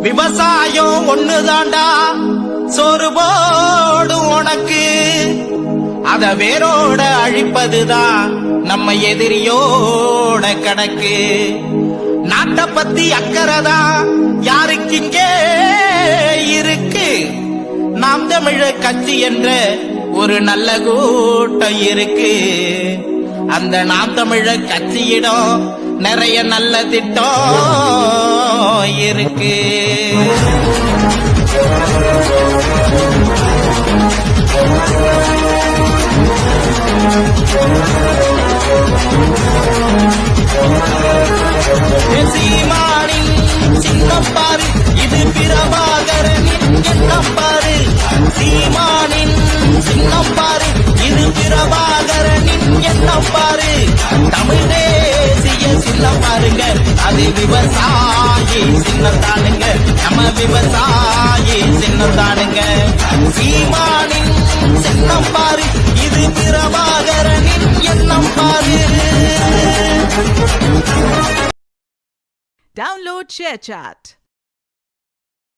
விவசாயம் ஒண்ணுதாண்டா சோறு போடும் உனக்கு, அத வேரோட அழிப்பதுதான் நம்ம எதிரியோட கணக்கு. நாட்டை பத்தி அக்கறதா யாருக்கு இங்கே இருக்கு? நாம் தமிழர் கட்சி என்ற ஒரு நல்ல கூட்டம் இருக்கு. அந்த நாம் தமிழர் கட்சியிடம் நிறைய நல்ல திட்டம் இருக்கு. சீமானின் சின்னம் பாரு, இது பிரபாகரனின் எண்ணம் பாரு. சீமானின் சின்னம் பாரு, இது பிரபாகரனின் எண்ணம் பாரு. தமிழ் தேசிய சின்னம் பாருங்க, அது விவசாயி சின்னம் தானுங்க, நம்ம விவசாயி சின்னம் தானுங்க. சீமானின் சின்னம் பாரு, இது பிரபாகரனின் எண்ணம் பாரு. Download ShareChat.